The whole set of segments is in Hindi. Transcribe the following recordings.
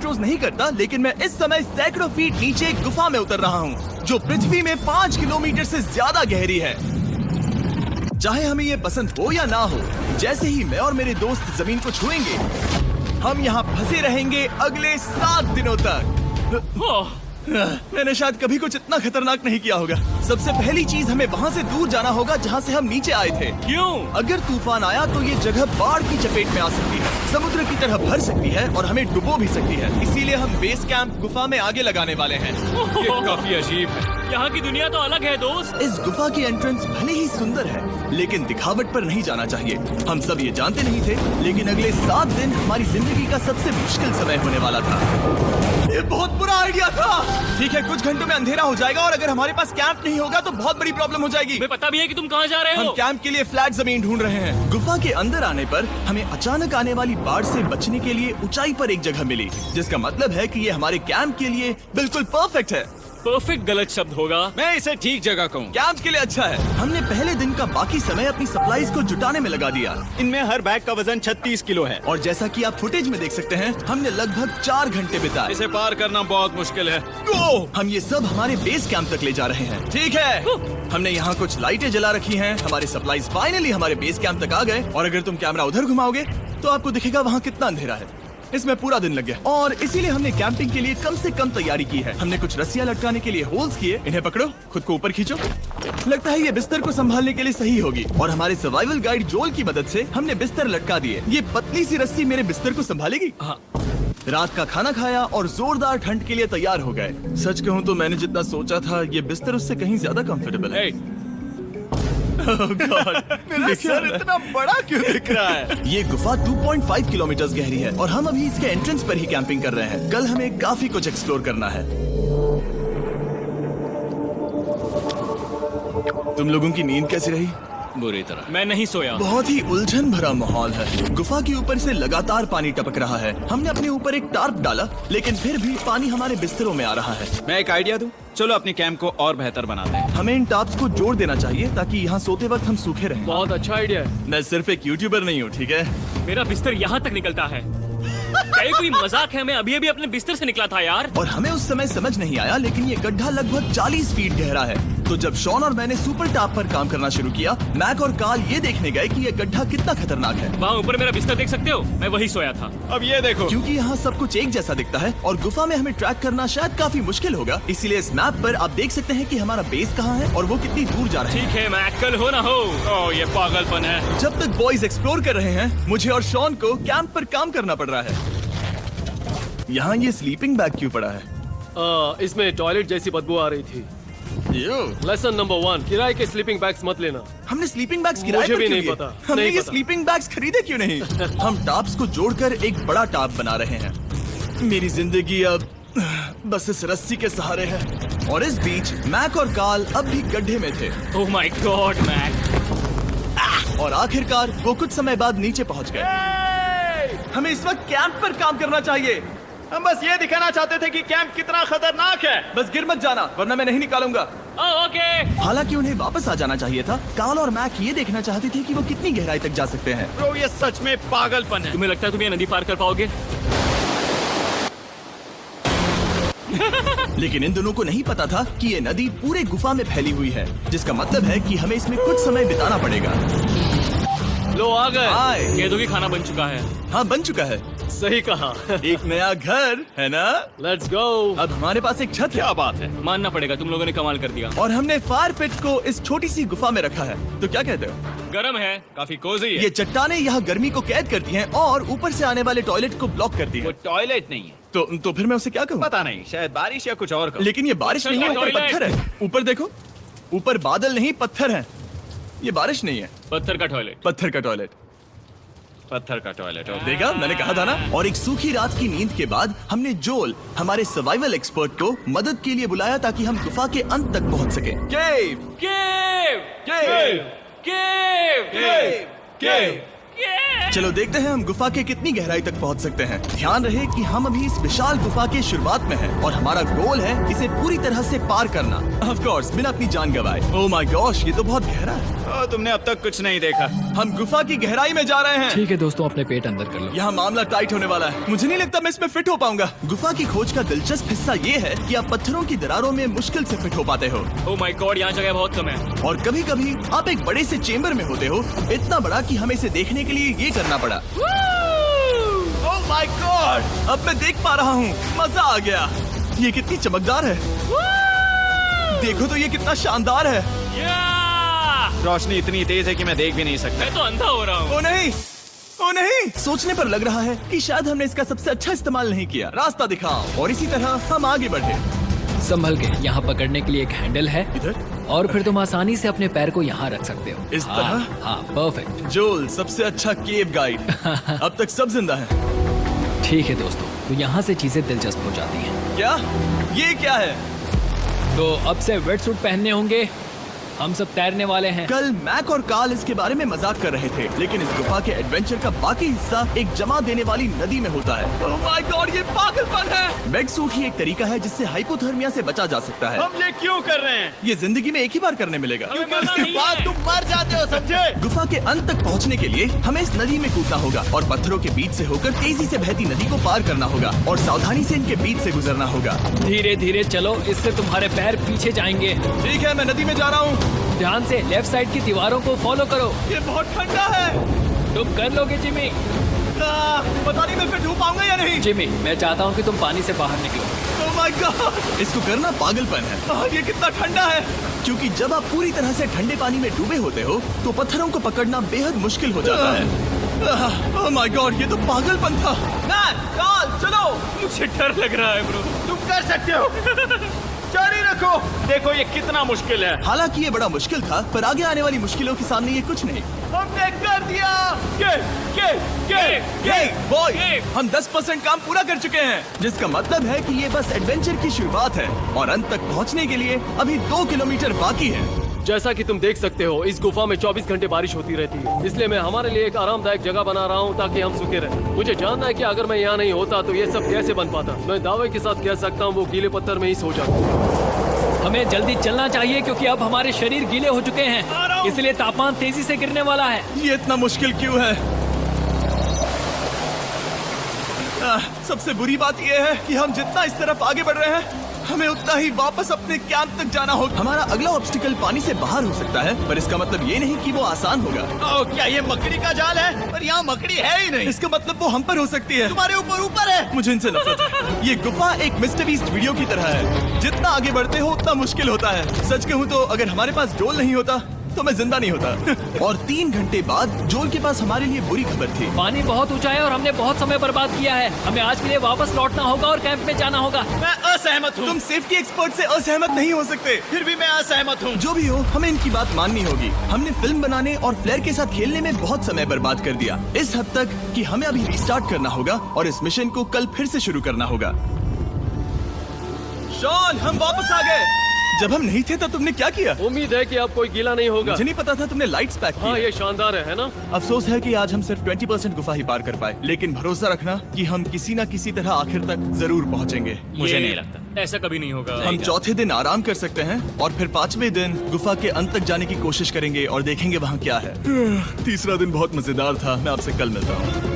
एक्सपोज नहीं करता, लेकिन मैं इस समय सैकड़ों फीट नीचे एक गुफा में उतर रहा हूँ जो पृथ्वी में 5 किलोमीटर से ज्यादा गहरी है। चाहे हमें ये पसंद हो या ना हो, जैसे ही मैं और मेरे दोस्त जमीन को छुएंगे, हम यहाँ फंसे रहेंगे अगले 7 दिनों तक। मैंने शायद कभी कुछ इतना खतरनाक नहीं किया होगा। सबसे पहली चीज, हमें वहाँ से दूर जाना होगा जहाँ से हम नीचे आए थे। क्यों? अगर तूफान आया तो ये जगह बाढ़ की चपेट में आ सकती है, समुद्र की तरह भर सकती है और हमें डुबो भी सकती है। इसीलिए हम बेस कैंप गुफा में आगे लगाने वाले हैं। ये काफी अजीब है। यहाँ की दुनिया तो अलग है दोस्त। इस गुफा की एंट्रेंस भले ही सुंदर है, लेकिन दिखावट पर नहीं जाना चाहिए। हम सब ये जानते नहीं थे, लेकिन अगले 7 दिन हमारी जिंदगी का सबसे मुश्किल समय होने वाला था। ये बहुत बुरा आइडिया था। ठीक है, कुछ घंटों में अंधेरा हो जाएगा और अगर हमारे पास कैंप नहीं होगा तो बहुत बड़ी प्रॉब्लम हो जाएगी। तुम्हें पता भी है कि तुम कहाँ जा रहे हम हो? कैंप के लिए फ्लैट जमीन ढूंढ रहे हैं। गुफा के अंदर आने पर हमें अचानक आने वाली बाढ़ से बचने के लिए ऊंचाई पर एक जगह मिली, जिसका मतलब है कि ये हमारे कैंप के लिए बिल्कुल परफेक्ट है। परफेक्ट गलत शब्द होगा। मैं इसे ठीक जगह कहूँ। कैंप के लिए अच्छा है। हमने पहले दिन का बाकी समय अपनी सप्लाईज को जुटाने में लगा दिया। इनमें हर बैग का वजन 36 किलो है। और जैसा कि आप फुटेज में देख सकते हैं, हमने लगभग 4 घंटे बिताए। इसे पार करना बहुत मुश्किल है। हम ये सब हमारे बेस कैंप तक ले जा रहे हैं। ठीक है, हमने यहाँ कुछ लाइटें जला रखी हैं। हमारे सप्लाईज फाइनली हमारे बेस कैंप तक आ गए। और अगर तुम कैमरा उधर घुमाओगे तो आपको दिखेगा वहाँ कितना अंधेरा है। इसमें पूरा दिन लग गया और इसीलिए हमने कैंपिंग के लिए कम से कम तैयारी की है। हमने कुछ रस्सियां लटकाने के लिए होल्स किए। इन्हें पकड़ो, खुद को ऊपर खींचो। लगता है ये बिस्तर को संभालने के लिए सही होगी। और हमारे सर्वाइवल गाइड जोल की मदद से हमने बिस्तर लटका दिए। ये पतली सी रस्सी मेरे बिस्तर को संभालेगी। रात का खाना खाया और जोरदार ठंड के लिए तैयार हो गए। सच कहूँ तो मैंने जितना सोचा था, ये बिस्तर उससे कहीं ज्यादा कंफर्टेबल है। Oh God, मेरा सर इतना बड़ा क्यों दिख रहा है? ये गुफा 2.5 किलोमीटर गहरी है और हम अभी इसके एंट्रेंस पर ही कैंपिंग कर रहे हैं। कल हमें काफी कुछ एक्सप्लोर करना है। तुम लोगों की नींद कैसी रही? बुरी तरह। मैं नहीं सोया। बहुत ही उलझन भरा माहौल है। गुफा के ऊपर से लगातार पानी टपक रहा है। हमने अपने ऊपर एक टार्प डाला, लेकिन फिर भी पानी हमारे बिस्तरों में आ रहा है। मैं एक आइडिया दूं? चलो अपने कैंप को और बेहतर बनाते हैं। हमें इन टार्प्स को जोड़ देना चाहिए ताकि यहाँ सोते वक्त हम सूखे रहें। बहुत अच्छा आइडिया है। मैं सिर्फ एक यूट्यूबर नहीं हूँ, ठीक है? मेरा बिस्तर यहाँ तक निकलता है। क्या ये कोई मजाक है? मैं अभी अभी अपने बिस्तर से निकला था यार। और हमें उस समय समझ नहीं आया, लेकिन ये गड्ढा लगभग 40 फीट गहरा है। तो जब शॉन और मैंने सुपर टॉप पर काम करना शुरू किया, मैक और कार्ल ये देखने गए कि ये गड्ढा कितना खतरनाक है। वहाँ ऊपर मेरा बिस्तर देख सकते हो? मैं वही सोया था। अब ये देखो, क्योंकि यहाँ सब कुछ एक जैसा दिखता है और गुफा में हमें ट्रैक करना शायद काफी मुश्किल होगा। इसीलिए इस मैप पर आप देख सकते हैं कि हमारा बेस कहाँ है और वो कितनी दूर जा रहा है। ठीक है, मैं कल हो ना हो। ओह ये पागलपन है। जब तक बॉयज एक्सप्लोर कर रहे हैं, मुझे और शॉन को कैंप पर काम करना पड़ रहा है। यहाँ ये स्लीपिंग बैग क्यों पड़ा है? इसमें टॉयलेट जैसी बदबू आ रही थी। लेसन नंबर 1, किराए के स्लीपिंग बैग्स मत लेना। हमने स्लीपिंग बैग्स किराए मुझे पर भी क्यों नहीं लिए? पता, हमने नहीं ये पता। स्लीपिंग बैग्स खरीदे क्यों नहीं? हम टॉप्स को जोड़कर एक बड़ा टॉप बना रहे हैं। मेरी जिंदगी अब बस इस रस्सी के सहारे है। और इस बीच मैक और कार्ल अब भी गड्ढे में थे। Oh my god Mac. और आखिरकार वो कुछ समय बाद नीचे पहुंच गए। हमें इस वक्त कैंप पर काम करना चाहिए। हम बस ये दिखाना चाहते थे कि कैंप कितना खतरनाक है। बस गिर मत जाना, वरना मैं नहीं निकालूंगा। ओके। हालांकि उन्हें वापस आ जाना चाहिए था। कार्ल और मैक ये देखना चाहते थे कि वो कितनी गहराई तक जा सकते हैं। ब्रो ये सच में पागलपन है। तुम्हें लगता है तुम ये नदी पार कर पाओगे? लेकिन इन दोनों को नहीं पता था कि ये नदी पूरे गुफा में फैली हुई है, जिसका मतलब है कि हमें इसमें कुछ समय बिताना पड़ेगा। लो आ गए। आए। कह दो कि खाना बन चुका है। हाँ, बन चुका है। सही कहा। एक नया घर है ना? Let's go. अब हमारे पास एक छत है। क्या बात है। मानना पड़ेगा, तुम लोगों ने कमाल कर दिया। और हमने फायर पिट को इस छोटी सी गुफा में रखा है। तो क्या कहते हो? गरम है। काफी कोजी है। ये चट्टानें यहाँ गर्मी को कैद करती हैं और ऊपर से आने वाले टॉयलेट को ब्लॉक करती वो हैं। टॉयलेट नहीं है। तो फिर मैं उसे क्या कहूँ? पता नहीं, शायद बारिश या कुछ और कहो। लेकिन ये बारिश नहीं है, ऊपर टॉयलेट। पत्थर है। ऊपर देखो, ऊपर बादल नहीं पत्थर है। ये बारिश नहीं है, पत्थर का टॉयलेट। पत्थर का टॉयलेट। पत्थर का टॉयलेट। देखा, मैंने कहा था ना। और एक सूखी रात की नींद के बाद हमने जोल, हमारे सर्वाइवल एक्सपर्ट को मदद के लिए बुलाया ताकि हम गुफा के अंत तक पहुंच सके। केव, केव, केव, केव, केव, केव। केव। चलो देखते हैं हम गुफा के कितनी गहराई तक पहुंच सकते हैं। ध्यान रहे कि हम अभी इस विशाल गुफा के शुरुआत में हैं और हमारा गोल है इसे पूरी तरह से पार करना। ऑफ कोर्स, बिना अपनी जान गंवाए। ओह माय गॉश, ये तो बहुत गहरा है। तुमने अब तक कुछ नहीं देखा। हम गुफा की गहराई में जा रहे हैं। ठीक है दोस्तों, अपने पेट अंदर कर लो। यहाँ मामला टाइट होने वाला है। मुझे नहीं लगता मैं इसमें फिट हो पाऊंगा। गुफा की खोज का दिलचस्प हिस्सा ये है कि आप पत्थरों की दरारों में मुश्किल से फिट हो पाते हो, ओह माय गॉड, यहाँ जगह बहुत कम है। और कभी कभी आप एक बड़े से चेम्बर में होते हो, इतना बड़ा कि हमें इसे देखने के लिए ये करना पड़ा। ओह माय गॉड, अब मैं देख पा रहा हूँ। मजा आ गया। ये कितनी चमकदार है। देखो तो ये कितना शानदार है। रोशनी इतनी तेज है कि मैं देख भी नहीं सकता। मैं तो अंधा हो रहा हूँ। ओ नहीं, ओ नहीं, सोचने पर लग रहा है कि शायद हमने इसका सबसे अच्छा इस्तेमाल नहीं किया। रास्ता दिखाओ। और इसी तरह हम आगे बढ़े। संभल के, यहाँ पकड़ने के लिए एक हैंडल है इधर और फिर तुम आसानी से अपने पैर को यहाँ रख सकते हो। इस हाँ, तरह? हाँ, परफेक्ट। जोल सबसे अच्छा केव गाइड। अब तक सब जिंदा है। ठीक है दोस्तों, तो यहाँ से चीजें दिलचस्प हो जाती हैं। क्या? ये क्या है? तो अब से वेट सूट पहनने होंगे। हम सब तैरने वाले हैं। कल मैक और कार्ल इसके बारे में मजाक कर रहे थे, लेकिन इस गुफा के एडवेंचर का बाकी हिस्सा एक जमा देने वाली नदी में होता है। ओह माय गॉड, ये पागलपन है। वेट सूट ही एक तरीका है जिससे हाइपोथर्मिया से बचा जा सकता है। हम ये क्यों कर रहे हैं? ये जिंदगी में एक ही बार करने मिलेगा। हमें मजा इसके नहीं बाद है। तुम मर जाते हो, समझे? गुफा के अंत तक पहुंचने के लिए हमें इस नदी में कूदना होगा और पत्थरों के बीच से होकर तेजी से बहती नदी को पार करना होगा और सावधानी से इनके बीच से गुजरना होगा। धीरे धीरे चलो, इससे तुम्हारे पैर पीछे जाएंगे। ठीक है, मैं नदी में जा रहा हूँ। ध्यान से लेफ्ट साइड की दीवारों को फॉलो करो। ये बहुत ठंडा है। तुम कर लोगे जिमी। पता नहीं मैं फिर डूब पाऊंगा या नहीं। जिमी, मैं चाहता हूँ कि तुम पानी से बाहर निकलो। ओह माय गॉड, इसको करना पागलपन है। ये कितना ठंडा है। क्योंकि जब आप पूरी तरह से ठंडे पानी में डूबे होते हो तो पत्थरों को पकड़ना बेहद मुश्किल हो जाता है। ओह माय गॉड, ये तो पागलपन था। कार्ल, चलो। मुझे डर लग रहा है ब्रो। तुम कर सकते हो। जारी रखो। देखो ये कितना मुश्किल है। हालांकि ये बड़ा मुश्किल था, पर आगे आने वाली मुश्किलों के सामने ये कुछ नहीं। हमने कर दिया। बॉय, हम 10% काम पूरा कर चुके हैं, जिसका मतलब है कि ये बस एडवेंचर की शुरुआत है और अंत तक पहुंचने के लिए अभी 2 किलोमीटर बाकी है। जैसा कि तुम देख सकते हो, इस गुफा में 24 घंटे बारिश होती रहती है। इसलिए मैं हमारे लिए एक आरामदायक जगह बना रहा हूँ ताकि हम सूखे रहें। मुझे जानना है कि अगर मैं यहाँ नहीं होता तो ये सब कैसे बन पाता। मैं दावे के साथ कह सकता हूँ वो गीले पत्थर में ही सो जाता। हमें जल्दी चलना चाहिए क्योंकि अब हमारे शरीर गीले हो चुके हैं, इसलिए तापमान तेजी से गिरने वाला है। ये इतना मुश्किल क्यों है? सबसे बुरी बात यह है कि हम जितना इस तरफ आगे बढ़ रहे हैं, हमें उतना ही वापस अपने कैंप तक जाना होगा। हमारा अगला ऑब्स्टिकल पानी से बाहर हो सकता है, पर इसका मतलब ये नहीं कि वो आसान होगा। क्या ये मकड़ी का जाल है? पर यहाँ मकड़ी है ही नहीं। इसका मतलब वो हम पर हो सकती है। तुम्हारे ऊपर है। मुझे इनसे नफरत है। ये गुफा एक मिस्टर बीस्ट वीडियो की तरह है। जितना आगे बढ़ते हो उतना मुश्किल होता है। सच कहूँ तो अगर हमारे पास डोल नहीं होता तो मैं जिंदा नहीं होता। और 3 घंटे बाद जोल के पास हमारे लिए बुरी खबर थी। पानी बहुत ऊंचा है और हमने बहुत समय बर्बाद किया है। हमें आज के लिए वापस लौटना होगा और कैंप में जाना होगा। मैं असहमत हूँ। तुम सेफ्टी एक्सपर्ट से असहमत नहीं हो सकते। फिर भी मैं असहमत हूँ। जो भी हो, हमें इनकी बात माननी होगी। हमने फिल्म बनाने और फ्लेयर के साथ खेलने में बहुत समय बर्बाद कर दिया, इस हद तक कि हमें अभी रिस्टार्ट करना होगा और इस मिशन को कल फिर से शुरू करना होगा। शॉन, हम वापस आ गए। जब हम नहीं थे तब तुमने क्या किया? उम्मीद है कि अब कोई गीला नहीं होगा। मुझे नहीं पता था तुमने लाइट्स पैक हाँ, की। ये शानदार है ना? अफसोस है कि आज हम सिर्फ 20% गुफा ही पार कर पाए, लेकिन भरोसा रखना कि हम किसी न किसी तरह आखिर तक जरूर पहुंचेंगे। मुझे नहीं लगता। ऐसा कभी नहीं होगा। हम चौथे दिन आराम कर सकते हैं और फिर 5वें दिन गुफा के अंत तक जाने की कोशिश करेंगे और देखेंगे वहाँ क्या है। तीसरा दिन बहुत मजेदार था। मैं आपसे कल मिलता हूँ।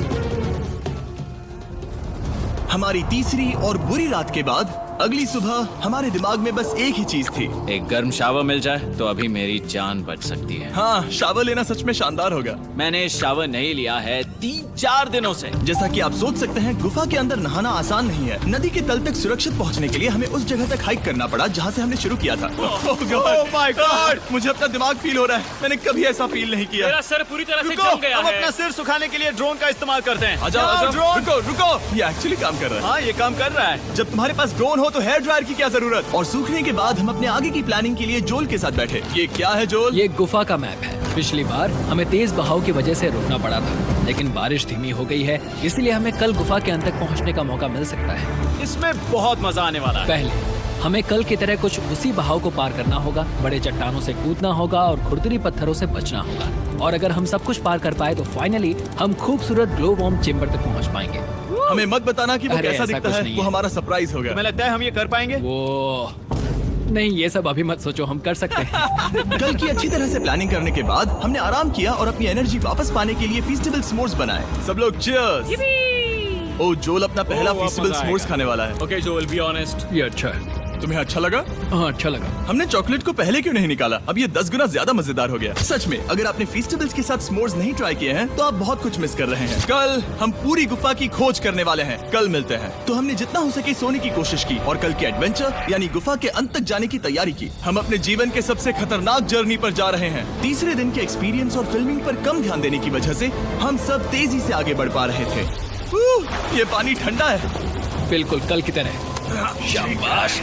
हमारी तीसरी और बुरी रात के बाद अगली सुबह हमारे दिमाग में बस एक ही चीज थी। एक गर्म शावर मिल जाए तो अभी मेरी जान बच सकती है। हाँ, शावर लेना सच में शानदार होगा। मैंने शावर नहीं लिया है 3-4 दिनों से। जैसा कि आप सोच सकते हैं, गुफा के अंदर नहाना आसान नहीं है। नदी के तल तक सुरक्षित पहुंचने के लिए हमें उस जगह तक हाइक करना पड़ा जहां से हमने शुरू किया था। Oh my God! मुझे अपना दिमाग फील हो रहा है। मैंने कभी ऐसा फील नहीं किया। मेरा सर पूरी तरह से रुको, जम गया हम है। अपना सिर सुखाने के लिए ड्रोन का इस्तेमाल करते हैं। आजाओ, ड्रोन। रुको रुको, ये एक्चुअली काम कर रहा है। हाँ, ये काम कर रहा है। जब तुम्हारे पास ड्रोन हो तो हेयर ड्रायर की क्या जरूरत। और सूखने के बाद हम अपने आगे की प्लानिंग के लिए जोल के साथ बैठे। ये क्या है जोल? ये गुफा का मैप है। पिछली बार हमें तेज बहाव की वजह से रुकना पड़ा था, लेकिन बारिश धीमी हो गई है, इसलिए हमें कल गुफा के अंत तक पहुंचने का मौका मिल सकता है। इसमें बहुत मजा आने वाला है। पहले हमें कल की तरह कुछ उसी बहाव को पार करना होगा, बड़े चट्टानों से कूदना होगा और खुरदुरी पत्थरों से बचना होगा। और अगर हम सब कुछ पार कर पाए तो फाइनली हम खूबसूरत ग्लो वार्म चेम्बर तक पहुंच पाएंगे। हमें मत बताना कि वो अरे, कैसा ऐसा दिखता कुछ है। नहीं वो है। हमारा सरप्राइज होगा। तुम्हें लगता है हम ये कर पाएंगे? नहीं, ये सब अभी मत सोचो, हम कर सकते हैं। कल की अच्छी तरह से प्लानिंग करने के बाद हमने आराम किया और अपनी एनर्जी वापस पाने के लिए फीस्टेबल स्मोर्स बनाए। सब लोग चीयर्स। ओ, जोल अपना पहला अब फीस्टेबल मजा स्मोर्स आएगा। खाने वाला है। Okay Joel, be honest. ये अच्छा है। तुम्हें अच्छा लगा? हाँ, अच्छा लगा। हमने चॉकलेट को पहले क्यों नहीं निकाला? अब ये 10 गुना ज्यादा मजेदार हो गया। सच में, अगर आपने फीस्टेबल्स के साथ स्मोर्स नहीं ट्राई किए हैं तो आप बहुत कुछ मिस कर रहे हैं। कल हम पूरी गुफा की खोज करने वाले हैं। कल मिलते हैं। तो हमने जितना हो सके सोने की कोशिश की और कल के एडवेंचर यानी गुफा के अंत तक जाने की तैयारी की। हम अपने जीवन के सबसे खतरनाक जर्नी पर जा रहे हैं। तीसरे दिन के एक्सपीरियंस और फिल्मिंग पर कम ध्यान देने की वजह से हम सब तेजी से आगे बढ़ पा रहे थे। ये पानी ठंडा है। बिल्कुल कल की तरह। शाबाश।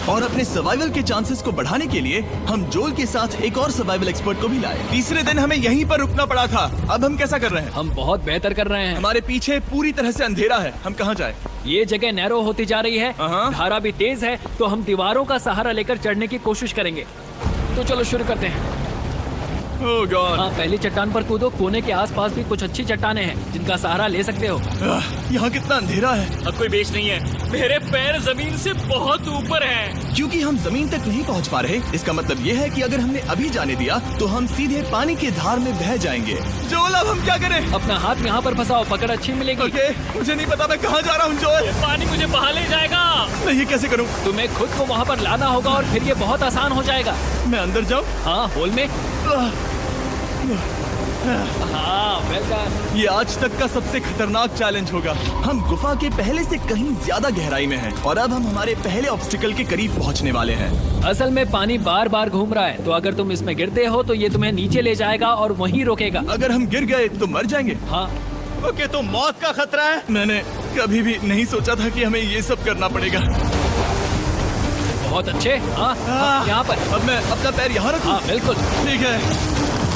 और अपने सर्वाइवल के चांसेस को बढ़ाने के लिए हम जोल के साथ एक और सर्वाइवल एक्सपर्ट को भी लाए। तीसरे दिन हमें यहीं पर रुकना पड़ा था। अब हम कैसा कर रहे हैं? हम बहुत बेहतर कर रहे हैं। हमारे पीछे पूरी तरह से अंधेरा है। हम कहाँ जाए? ये जगह नैरो होती जा रही है, हाँ। धारा भी तेज है, तो हम दीवारों का सहारा लेकर चढ़ने की कोशिश करेंगे। तो चलो शुरू करते हैं। ओह गॉड। हाँ, पहली चट्टान पर कूदो। कोने के आसपास भी कुछ अच्छी चट्टानें हैं जिनका सहारा ले सकते हो। यहाँ कितना अंधेरा है। अब कोई बेस नहीं है। मेरे पैर जमीन से बहुत ऊपर हैं। क्योंकि हम जमीन तक नहीं पहुँच पा रहे, इसका मतलब ये है कि अगर हमने अभी जाने दिया तो हम सीधे पानी की धार में बह जाएंगे। जोल, अब हम क्या करें? अपना हाथ यहाँ पर फंसाओ, पकड़ अच्छी मिलेगी। ओके, मुझे नहीं पता मैं कहाँ जा रहा हूँ जोल। पानी मुझे बहा ले जाएगा। मैं ये कैसे करूँ? तुम्हें खुद को वहाँ पर लाना होगा और फिर ये बहुत आसान हो जाएगा। मैं अंदर जाऊँ? हाँ, होल में। हाँ, वेलकम। ये आज तक का सबसे खतरनाक चैलेंज होगा। हम गुफा के पहले से कहीं ज्यादा गहराई में हैं और अब हम हमारे पहले ऑब्स्टिकल के करीब पहुंचने वाले हैं। असल में पानी बार बार घूम रहा है, तो अगर तुम इसमें गिरते हो तो ये तुम्हें नीचे ले जाएगा और वहीं रोकेगा। अगर हम गिर गए तो मर जाएंगे। हाँ, ओके, तो मौत का खतरा है। मैंने कभी भी नहीं सोचा था कि हमें ये सब करना पड़ेगा। बहुत अच्छे। हाँ, यहाँ पर। अब मैं अपना पैर यहाँ रखूं? हाँ, बिल्कुल। ठीक है।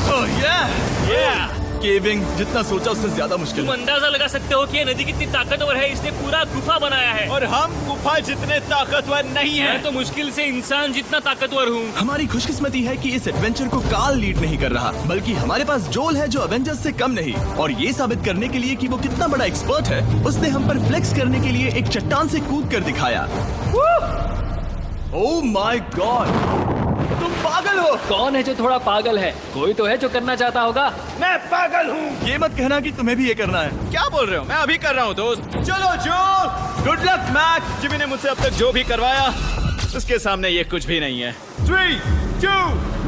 ओह yeah! केविंग जितना सोचा उससे ज्यादा मुश्किल तुम है। अंदाजा लगा सकते हो कि ये नदी कितनी ताकतवर है। इसने पूरा गुफा बनाया है। और हम गुफा जितने ताकतवर नहीं मैं हैं। तो मुश्किल से इंसान जितना ताकतवर हूँ। हमारी खुशकिस्मती है कि इस एडवेंचर को काल लीड नहीं कर रहा, बल्कि हमारे पास जोल है जो अवेंजर्स से कम नहीं। और ये साबित करने के लिए कि वो कितना बड़ा एक्सपर्ट है, उसने हम पर फ्लेक्स करने के लिए एक चट्टान से कूद कर दिखाया। ओह माय गॉड, तुम पागल हो। कौन है जो थोड़ा पागल है? कोई तो है जो करना चाहता होगा। मैं पागल हूँ। ये मत कहना कि तुम्हें भी ये करना है। क्या बोल रहे हो? मैं अभी कर रहा हूँ दोस्त। चलो जो, गुड लक मैक। जिमी ने मुझसे अब तक जो भी करवाया उसके सामने ये कुछ भी नहीं है। 3, 2,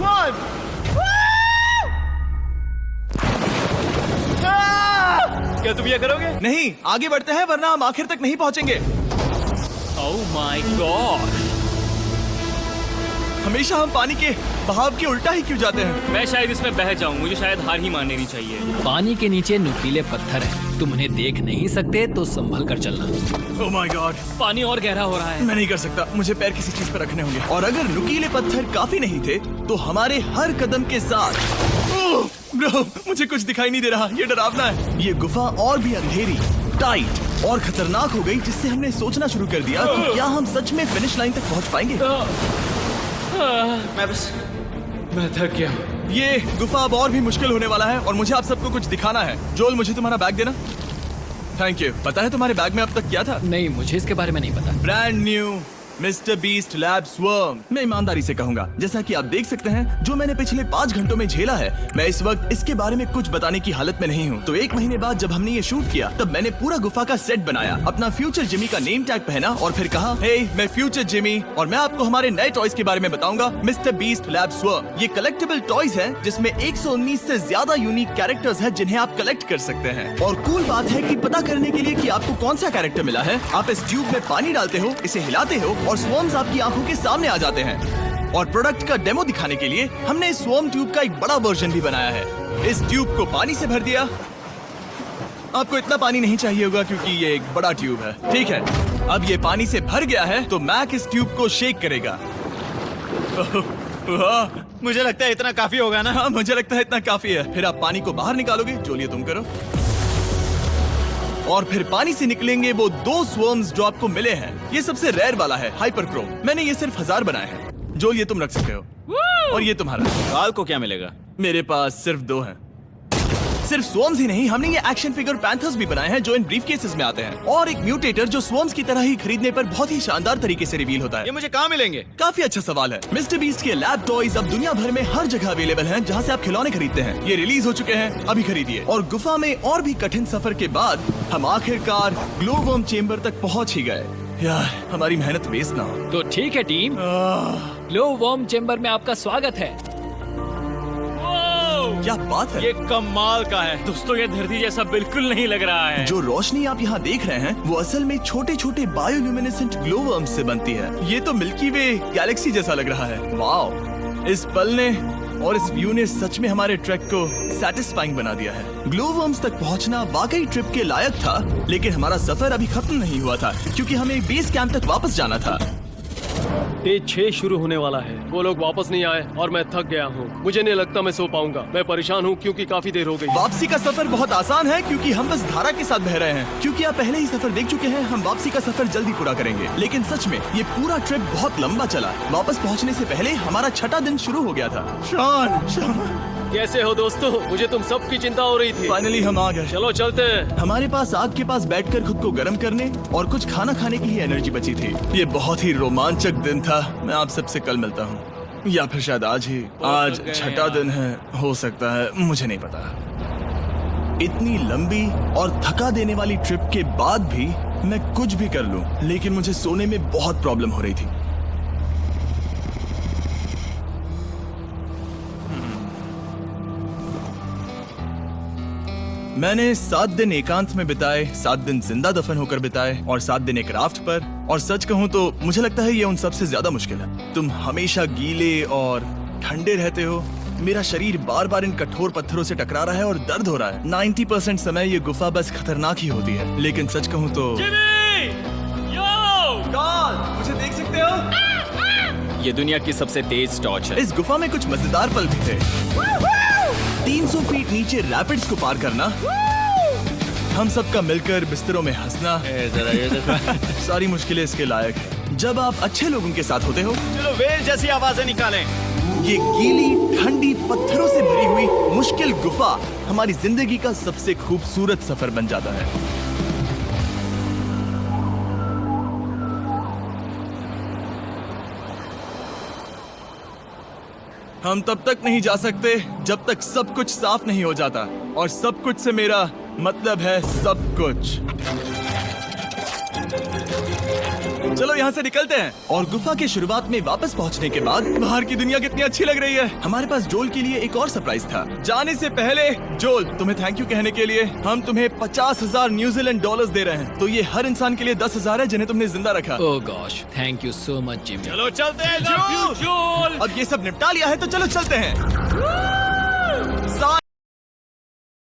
1। क्या तुम ये करोगे? नहीं, आगे बढ़ते हैं वरना हम आखिर तक नहीं पहुंचेंगे। ओह माय गॉड। हमेशा हम पानी के बहाव के उल्टा ही क्यों जाते हैं? मैं शायद इसमें बह जाऊं। मुझे शायद हार ही मान लेनी चाहिए। पानी के नीचे नुकीले पत्थर हैं। तुम उन्हें देख नहीं सकते तो संभल कर चलना। ओह माय गॉड, पानी और गहरा हो रहा है। मैं नहीं कर सकता। मुझे पैर किसी चीज पर रखने होंगे। और अगर नुकीले पत्थर काफी नहीं थे तो हमारे हर कदम के साथ ओह ब्रो, मुझे कुछ दिखाई नहीं दे रहा। ये डरावना है। ये गुफा और भी अंधेरी, टाइट और खतरनाक हो गई, जिससे हमने सोचना शुरू कर दिया कि क्या हम सच में फिनिश लाइन तक पहुंच पाएंगे। मैं थक गया। ये गुफा अब और भी मुश्किल होने वाला है और मुझे आप सबको कुछ दिखाना है। जोल, मुझे तुम्हारा बैग देना। Thank you. पता है तुम्हारे बैग में अब तक क्या था? नहीं, मुझे इसके बारे में नहीं पता। Brand new mister beast lab swarm. मैं ईमानदारी से कहूंगा, जैसा कि आप देख सकते हैं, जो मैंने पिछले 5 घंटों में झेला है, मैं इस वक्त इसके बारे में कुछ बताने की हालत में नहीं हूँ। तो 1 महीने बाद जब हमने ये शूट किया, तब मैंने पूरा गुफा का सेट बनाया, अपना फ्यूचर जिमी का नेम टैग पहना और फिर कहा, हे मैं फ्यूचर जिमी और मैं आपको हमारे नए टॉयज के बारे में बताऊंगा, मिस्टर बीस्ट लैब स्वर्म। ये कलेक्टेबल टॉयज हैं जिसमें 119 से ज्यादा यूनिक कैरेक्टर्स हैं जिन्हें आप कलेक्ट कर सकते हैं। और कूल बात है कि पता करने के लिए कि आपको कौन सा कैरेक्टर मिला है, आप इस ट्यूब में पानी डालते हो, इसे हिलाते हो और स्वर्म्स आपकी आंखों के सामने आ जाते हैं। और प्रोडक्ट का डेमो दिखाने के लिए हमने इस स्वॉर्म ट्यूब का एक बड़ा वर्जन भी बनाया है। इस ट्यूब को पानी से भर दिया। आपको इतना पानी नहीं चाहिए होगा क्योंकि ये एक बड़ा ट्यूब है। ठीक है, अब ये पानी से भर गया है तो मैक इस ट्यूब को शेक करेगा। मुझे लगता है इतना काफी होगा ना। हाँ, मुझे लगता है इतना काफी है। फिर आप पानी को बाहर निकालोगे। जोलिए तुम करो। और फिर पानी से निकलेंगे वो 2 स्वर्म्स जो आपको मिले हैं। ये सबसे रेयर वाला है, हाइपरक्रोम। मैंने ये सिर्फ 1000 बनाए हैं। जोल, ये तुम रख सकते हो। और ये तुम्हारा। काल को क्या मिलेगा? मेरे पास सिर्फ 2 हैं। सिर्फ स्वॉर्म्स ही नहीं, हमने ये एक्शन फिगर पैंथर्स भी बनाए हैं जो इन ब्रीफ केसेस में आते हैं, और एक म्यूटेटर जो स्वॉर्म्स की तरह ही खरीदने पर बहुत ही शानदार तरीके से रिवील होता है। ये मुझे कहाँ मिलेंगे? काफी अच्छा सवाल है। मिस्टर बीस्ट के लैब टॉयज अब दुनिया भर में हर जगह अवेलेबल हैं जहां से आप खिलौने खरीदते हैं। ये रिलीज हो चुके हैं, अभी खरीदिए। और गुफा में और भी कठिन सफर के बाद हम आखिरकार ग्लो वर्म चेम्बर तक पहुंच ही गए। यार, हमारी मेहनत वेस्ट ना हो। तो ठीक है टीम, ग्लो वर्म चेम्बर में आपका स्वागत है। क्या बात है? ये कमाल का है। दोस्तों ये धरती जैसा बिल्कुल नहीं लग रहा है। जो रोशनी आप यहाँ देख रहे हैं वो असल में छोटे छोटे बायोल्यूमिनेसेंट ग्लो वर्म्स से बनती है। ये तो मिल्की वे गैलेक्सी जैसा लग रहा है। वाओ, इस पल ने और इस व्यू ने सच में हमारे ट्रैक को सैटिस्फाइंग बना दिया है। ग्लो वर्म्स तक पहुंचना वाकई ट्रिप के लायक था, लेकिन हमारा सफर अभी खत्म नहीं हुआ था क्योंकि हमें बेस कैंप तक वापस जाना था। डे 6 शुरू होने वाला है। वो लोग वापस नहीं आए और मैं थक गया हूँ। मुझे नहीं लगता मैं सो पाऊंगा। मैं परेशान हूँ क्योंकि काफी देर हो गई। वापसी का सफर बहुत आसान है क्योंकि हम बस धारा के साथ बह रहे हैं। क्योंकि आप पहले ही सफर देख चुके हैं, हम वापसी का सफर जल्दी पूरा करेंगे। लेकिन सच में ये पूरा ट्रिप बहुत लंबा चला। वापस पहुंचने से पहले हमारा 6वां दिन शुरू हो गया था। शान, कैसे हो दोस्तों? मुझे तुम सबकी चिंता हो रही थी। फाइनली हम आ गए। चलो चलते हैं। हमारे पास आग के पास बैठकर खुद को गर्म करने और कुछ खाना खाने की ही एनर्जी बची थी। ये बहुत ही रोमांचक दिन था। मैं आप सबसे कल मिलता हूँ, या फिर शायद आज ही। आज 6वां दिन है, हो सकता है, मुझे नहीं पता। इतनी लंबी और थका देने वाली ट्रिप के बाद भी मैं कुछ भी कर लूं, लेकिन मुझे सोने में बहुत प्रॉब्लम हो रही थी। मैंने 7 दिन एकांत में बिताए, 7 दिन जिंदा दफन होकर बिताए और 7 दिन एक राफ्ट पर। और सच कहूं तो मुझे लगता है ये उन सबसे ज्यादा मुश्किल है। तुम हमेशा गीले और ठंडे रहते हो। मेरा शरीर बार बार इन कठोर पत्थरों से टकरा रहा है और दर्द हो रहा है। 90% समय ये गुफा बस खतरनाक ही होती है। लेकिन सच कहूं तो मुझे देख सकते हो? ये दुनिया की सबसे तेज टॉर्च है। इस गुफा में कुछ मजेदार पल भी थे। 300 फीट नीचे रैपिड्स को पार करना, हम सबका मिलकर बिस्तरों में हंसना, सारी मुश्किलें इसके लायक है जब आप अच्छे लोगों के साथ होते हो। चलो वेल जैसी आवाजें निकालें। ये गीली ठंडी पत्थरों से भरी हुई मुश्किल गुफा हमारी जिंदगी का सबसे खूबसूरत सफर बन जाता है। हम तब तक नहीं जा सकते जब तक सब कुछ साफ नहीं हो जाता, और सब कुछ से मेरा मतलब है सब कुछ। चलो यहाँ से निकलते हैं। और गुफा के शुरुआत में वापस पहुँचने के बाद बाहर की दुनिया कितनी अच्छी लग रही है। हमारे पास जोल के लिए एक और सरप्राइज था। जाने से पहले जोल, तुम्हें थैंक यू कहने के लिए हम तुम्हें 50,000 न्यूजीलैंड डॉलर्स दे रहे हैं। तो ये हर इंसान के लिए 10,000 है जिन्हें तुमने जिंदा रखा। Oh gosh, thank you so much Jimmy. चलो चलते हैं जोल। जोल, अब ये सब निपटा लिया है तो चलो चलते हैं।